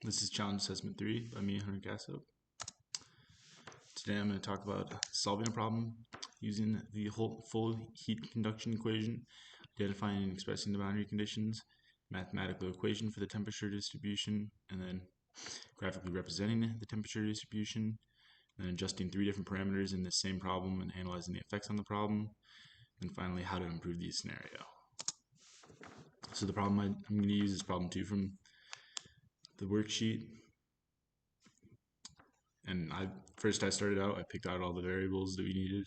This is Challenge Assessment 3 by me, Hunter Gasso. Today I'm going to talk about solving a problem using the whole full heat conduction equation, identifying and expressing the boundary conditions, mathematical equation for the temperature distribution, and then graphically representing the temperature distribution, and then adjusting 3 different parameters in the same problem and analyzing the effects on the problem, and finally how to improve the scenario. So the problem I'm going to use is problem 2 from the worksheet. And I started out, I picked out all the variables that we needed.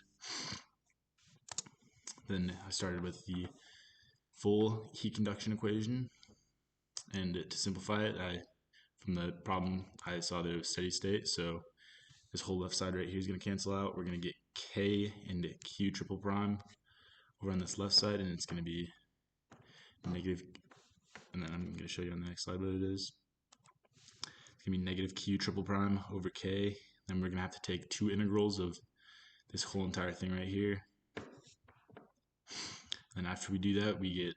Then I started with the full heat conduction equation. And to simplify it, from the problem, I saw that it was steady state. So this whole left side right here is going to cancel out. We're going to get K into Q triple prime over on this left side, and it's going to be negative. And then I'm going to show you on the next slide what it is. It's going to be negative Q triple prime over K. Then we're going to have to take 2 integrals of this whole entire thing right here. And after we do that, we get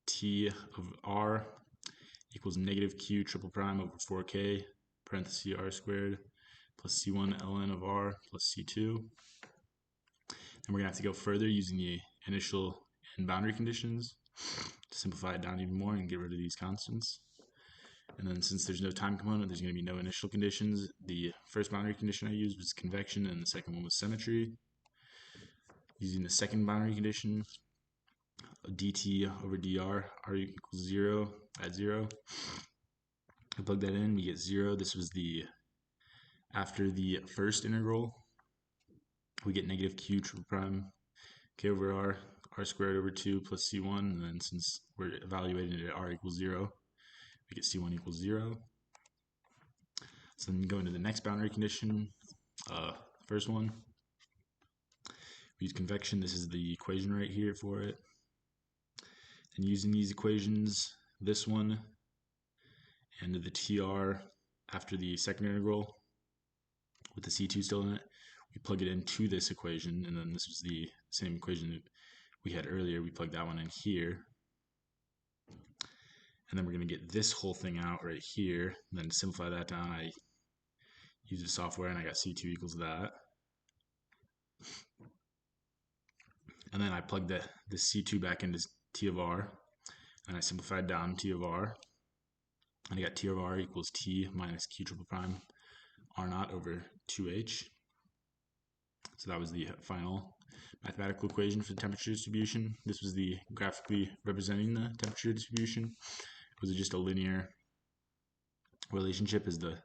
T of R equals negative Q triple prime over 4K parenthesis R squared plus C1 ln of R plus C2. And we're going to have to go further using the initial and boundary conditions to simplify it down even more and get rid of these constants. And then since there's no time component, there's going to be no initial conditions. The first boundary condition I used was convection, and the second one was symmetry. Using the second boundary condition, dt over dr, r equals 0 at 0. I plug that in, we get 0. This was after the first integral, we get negative q triple prime k over r squared over 2 plus c1, and then since we're evaluating it at r equals 0, we get C1 equals 0. So then go into the next boundary condition, first one. We use convection. This is the equation right here for it. And using these equations, this one and the TR after the second integral with the C2 still in it, we plug it into this equation, and then this was the same equation that we had earlier. We plug that one in here. And then we're going to get this whole thing out right here. And then to simplify that down, I use the software and I got C2 equals that. And then I plugged the C2 back into T of R. And I simplified down T of R. And I got T of R equals T minus Q triple prime R naught over 2H. So that was the final mathematical equation for the temperature distribution. This was the graphically representing the temperature distribution. Was it just a linear relationship? As the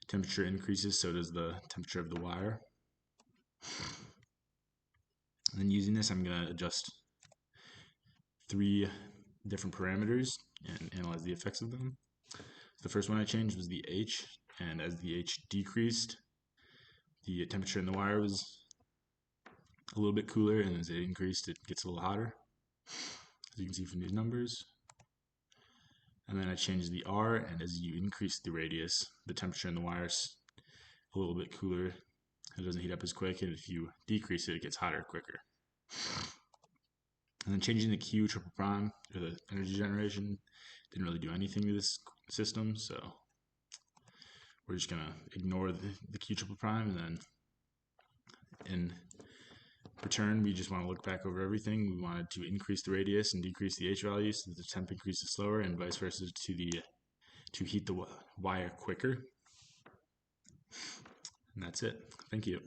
temperature increases, so does the temperature of the wire. And then using this, I'm going to adjust 3 different parameters and analyze the effects of them. The first one I changed was the H, and as the H decreased, the temperature in the wire was a little bit cooler, and as it increased, it gets a little hotter, as you can see from these numbers. And then I changed the R, and as you increase the radius, the temperature in the wire is a little bit cooler. It doesn't heat up as quick, and if you decrease it, it gets hotter quicker. And then changing the Q triple prime, or the energy generation, didn't really do anything to this system, so we're just going to ignore the Q triple prime, and then in return, we just want to look back over everything. We wanted to increase the radius and decrease the H value so that the temp increases slower, and vice versa to heat the wire quicker. And that's it. Thank you.